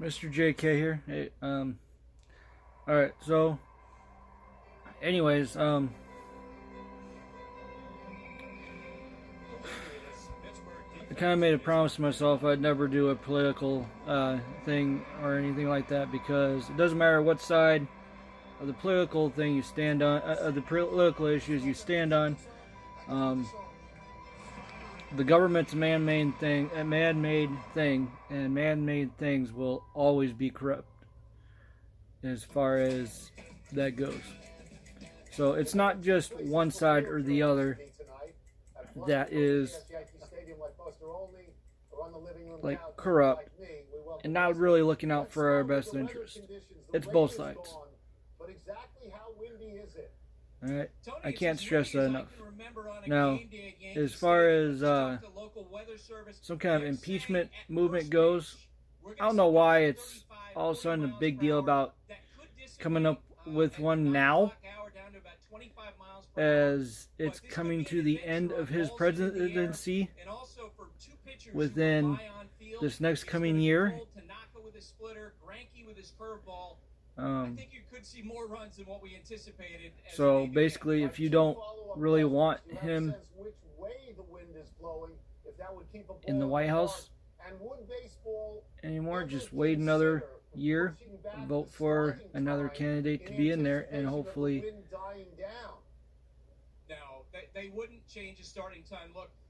Mr. JK here. Hey, all right. So, anyways, I kind of made a promise to myself I'd never do a political thing or anything like that because it doesn't matter what side of the political thing you stand on, of the political issues you stand on. Um, the government's man-made thing, and man-made things will always be corrupt as far as that goes. So it's not just one side or the other that is like corrupt and not really looking out for our best interest. It's both sides. Alright? I can't stress that enough. Now, as far as some kind of impeachment movement goes, I don't know why it's all of a sudden a big deal about coming up with one now, as it's coming to the end of his presidency within this next coming year. So basically, if you don't really want him in the White House anymore, just wait another year, vote for another candidate to be in there, and hopefully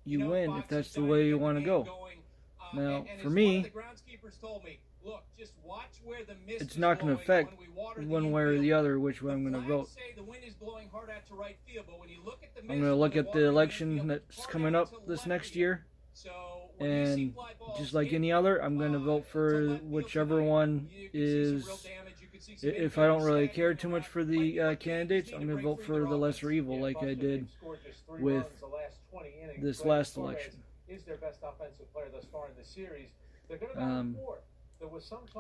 you win if that's the way you want to go. Now, for me, it's not going to affect one way or the other which way I'm going to vote. I'm going to look at the election that's coming up this next year, and just like any other, I'm going to vote for whichever one is. If I don't really care too much for the candidates, I'm going to vote for the lesser evil, like I did with this last election.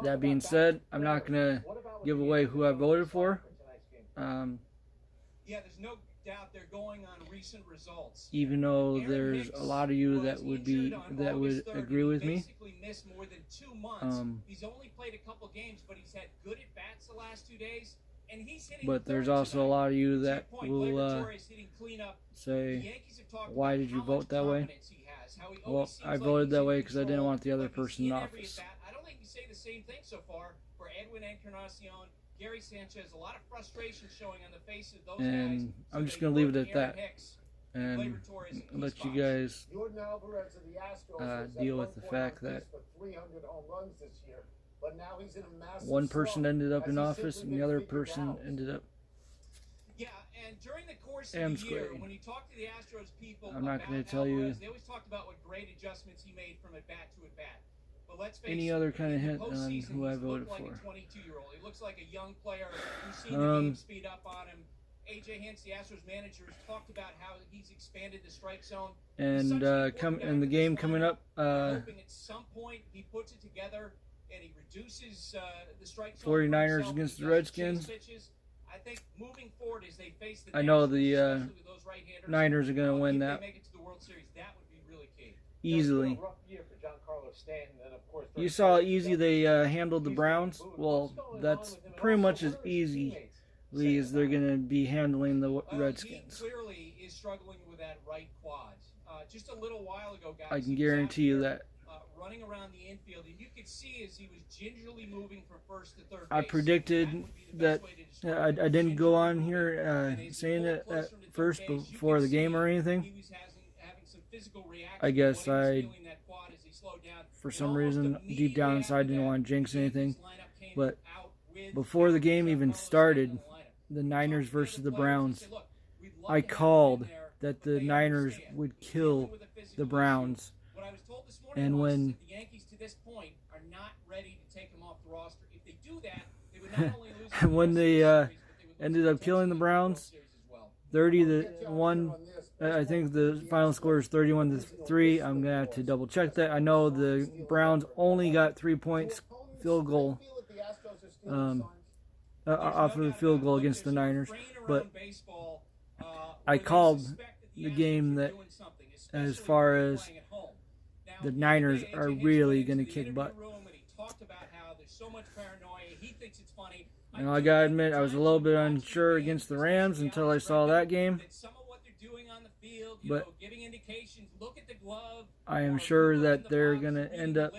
That being said, I'm not going to give away who I voted for. Even though there's a lot of you that would agree with me. But there's also a lot of you that will say, why did you vote that way? Well, I voted that way because I didn't want the other person in office. I don't think you say the same thing so far for Edwin Encarnacion, Gary Sanchez. A lot of frustration showing on the faces of those guys. And I'm just going to leave it at that and let you guys deal with the fact that one person ended up in office and the other person ended up and during the course of the year, when you talk to the Astros people, I'm not going to tell you they always talked about what great adjustments he made from at bat to at bat. But let's face any other kind of hint on who I voted for. Like a 22-year-old. He looks like a young player. We've seen the game speed up on him. AJ Hinch, the Astros manager, has talked about how he's expanded the strike zone. And the game coming up, hoping at some point he puts it together and he reduces the strike zone. 49ers against the Redskins. I think moving forward as they face the I know the Niners are going to win that easily. You saw how easy they handled the Browns. Well, that's pretty much as easy as they're going to be handling the Redskins. He clearly is struggling with that right quad. Just a little while ago, guys, I can guarantee you that. Running around the infield, and you could see as he was gingerly moving from first to third base. I predicted that I didn't go on here saying it at first before the game or anything. I guess for some reason, deep down inside, didn't want to jinx anything. But before the game even started, the Niners versus the Browns, I called that the Niners would kill the Browns. And when the Yankees to this point are not ready to take him off the roster, if they do that, they would not only lose when they ended up killing the Browns, 30-1. I think the final score is 31-3. I'm gonna have to double check that. I know the Browns only got 3 points field goal off of the field goal against the Niners, but I called the game that as far as the Niners are really going to kick butt. so much paranoia. He thinks it's funny. You know, I gotta admit, I was a little bit unsure against the Rams until I saw that game. Some of what they're doing on the field, But giving indications, look at the glove. I am sure that they're gonna end up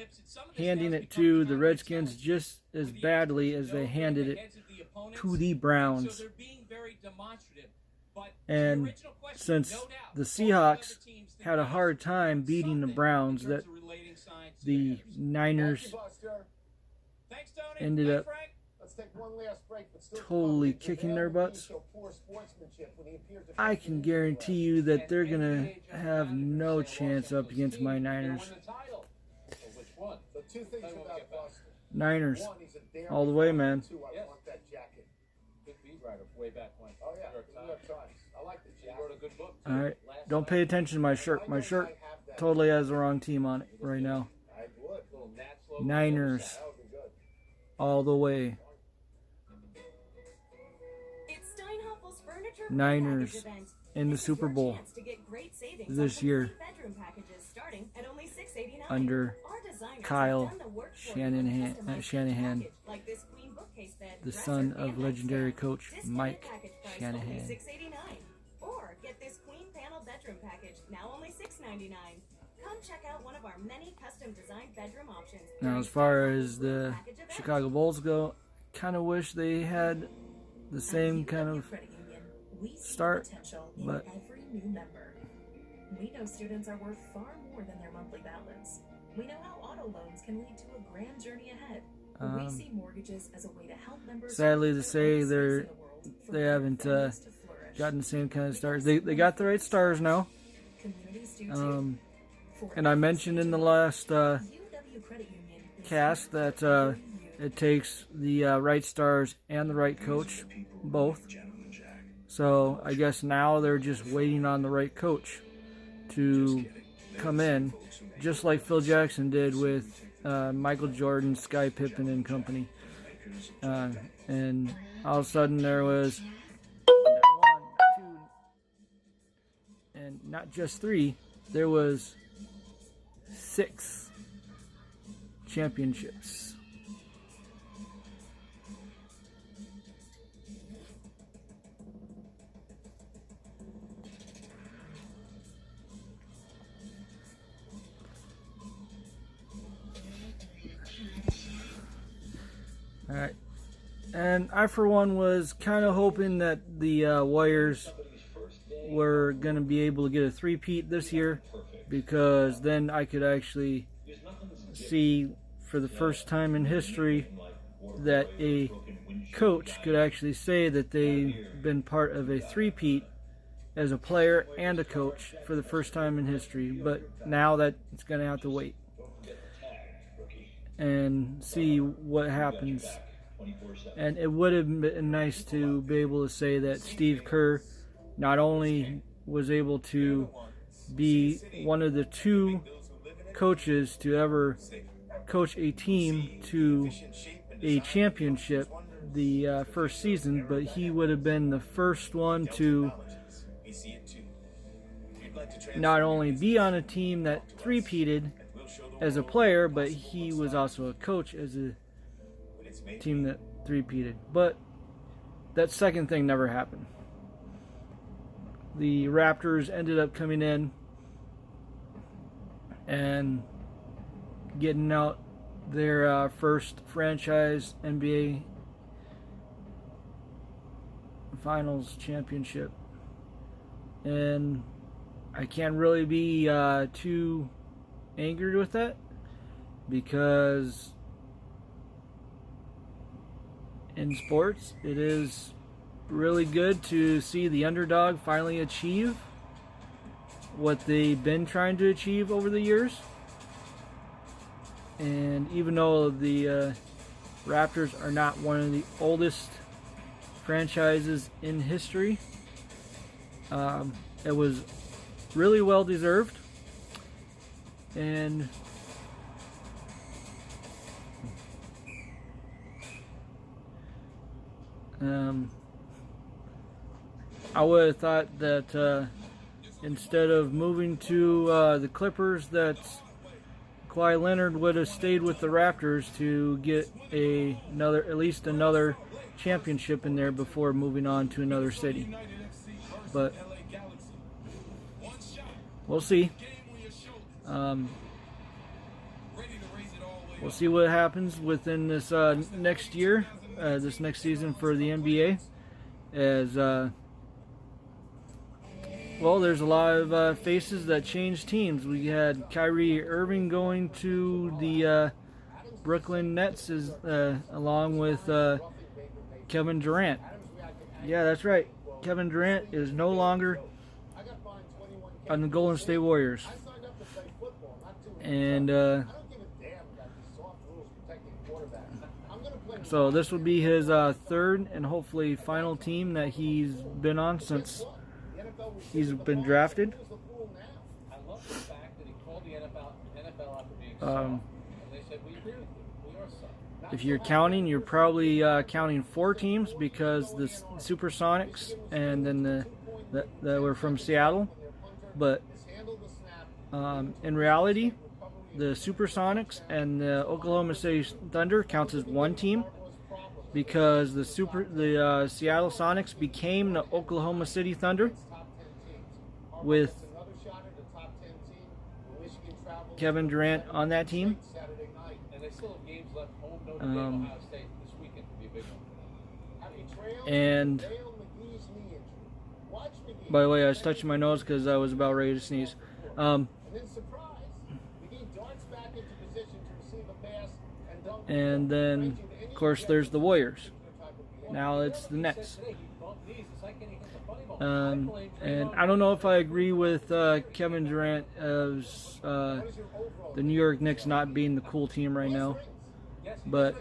handing it to the Redskins just as badly as they handed it to the Browns. So they're being very demonstrative. But And since the Seahawks had a hard time beating the Browns, that the Niners ended up totally kicking their butts. I can guarantee you that they're going to have no chance up against my Niners. Niners, all the way, man. All right, don't pay attention to my shirt. My shirt totally has the wrong team on it right now. Niners, all the way. Niners in the Super Bowl this year under Kyle Shanahan, the son of legendary coach Mike Shanahan. Or get this queen panel bedroom package, now only $6.99. Come check out one of our many custom designed bedroom options. Now, as far as the Chicago Bulls go, kind of wish they had the same kind of start, but every new member. We know students are worth far more than their monthly balance. We know how auto loans can lead to a grand journey ahead. We see mortgages as a way to help members. Sadly to say, they haven't gotten the same kind of stars. They got the right stars now. And I mentioned in the last cast that it takes the right stars and the right coach, both. So I guess now they're just waiting on the right coach to come in, just like Phil Jackson did with Michael Jordan, Sky Pippen, and company. And all of a sudden there was 1, 2, and not just 3, there was 6 championships. All right. And I, for one, was kind of hoping that the Warriors were going to be able to get a three-peat this year, because then I could actually see for the first time in history that a coach could actually say that they've been part of a three-peat as a player and a coach for the first time in history. But now that it's going to have to wait and see what happens. And it would have been nice to be able to say that Steve Kerr not only was able to be one of the 2 coaches to ever coach a team to a championship the first season, but he would have been the first one to not only be on a team that three-peated as a player, but he was also a coach as a team that three-peated. But that second thing never happened. The Raptors ended up coming in and getting out their first franchise NBA Finals championship. And I can't really be too angered with that, because in sports it is really good to see the underdog finally achieve what they've been trying to achieve over the years. And even though the Raptors are not one of the oldest franchises in history, it was really well deserved. And I would have thought that instead of moving to the Clippers, that's Kawhi Leonard would have stayed with the Raptors to get at least another championship in there before moving on to another city. But we'll see. We'll see what happens within this next year, this next season for the NBA. As well, there's a lot of faces that changed teams. We had Kyrie Irving going to the Brooklyn Nets, along with Kevin Durant. Yeah, that's right. Kevin Durant is no longer on the Golden State Warriors. And so this would be his third and hopefully final team that he's been on since he's been drafted. If you're counting, you're probably counting 4 teams, because the Supersonics and then that were from Seattle. But in reality, the Supersonics and the Oklahoma City Thunder counts as one team, because the Seattle Sonics became the Oklahoma City Thunder with Kevin Durant on that team. And by the way, I was touching my nose because I was about ready to sneeze. And then, of course, there's the Warriors. Now it's the Nets. And I don't know if I agree with Kevin Durant as the New York Knicks not being the cool team right now, but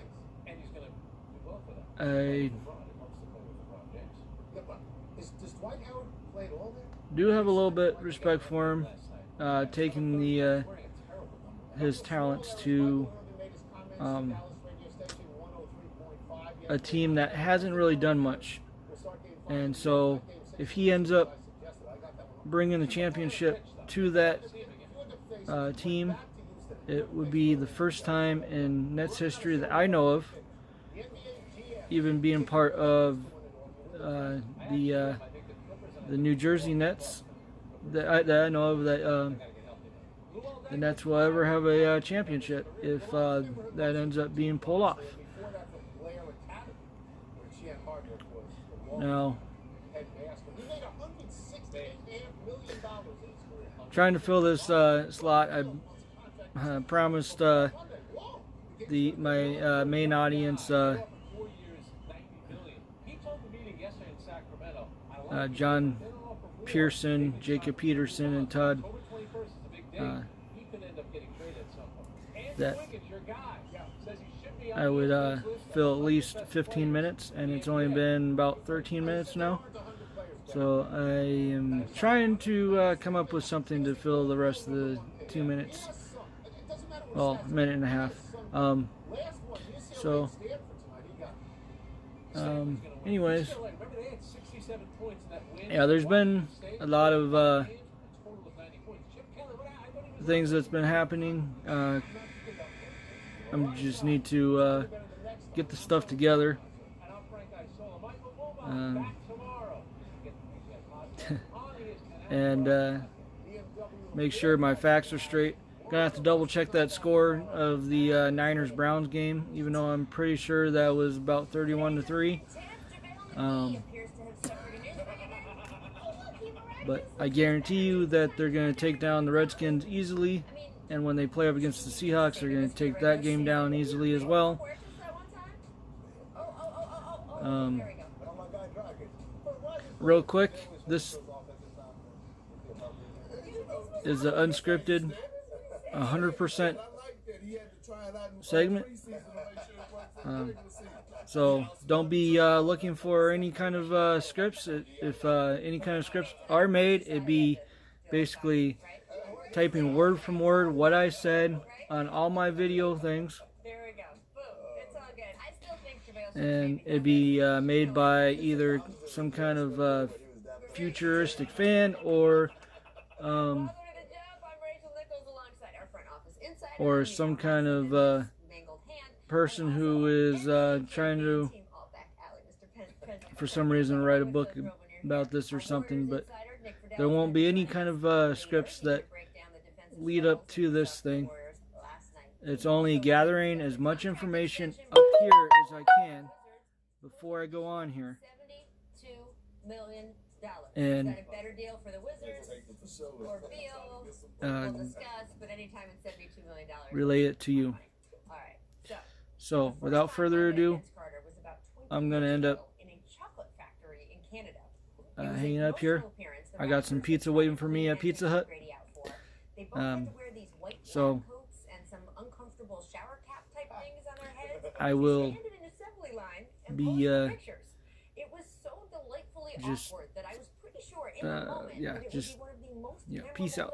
I do have a little bit respect for him, taking his talents to a team that hasn't really done much. And so if he ends up bringing the championship to that team, it would be the first time in Nets history that I know of, even being part of the New Jersey Nets, that I know of, that the Nets will ever have a championship if that ends up being pulled off. Now, trying to fill this slot, I promised my main audience, John Pearson, Jacob Peterson, and Todd, that I would fill at least 15 minutes, and it's only been about 13 minutes now. So I am trying to come up with something to fill the rest of the 2 minutes. Well, minute and a half. Anyways, yeah, there's been a lot of things that's been happening. I just need to get the stuff together. And make sure my facts are straight. Gonna have to double check that score of the Niners-Browns game, even though I'm pretty sure that was about 31-3. But I guarantee you that they're going to take down the Redskins easily, and when they play up against the Seahawks, they're going to take that game down easily as well. Real quick, this is an unscripted 100% segment. So don't be looking for any kind of scripts. If any kind of scripts are made, it'd be basically typing word from word what I said on all my video things. And it'd be made by either some kind of futuristic fan or or some kind of person who is trying to, for some reason, write a book about this or something, but there won't be any kind of scripts that lead up to this thing. It's only gathering as much information up here as I can before I go on here. $72 million. And is that a better deal for the Wizards or Beal? We'll discuss, but anytime it's $72 million. Relay it to you. All right. So, without further ado, I'm going to end up hanging up here. I got some pizza waiting for me at Pizza Hut. So, I will be just, yeah, peace out.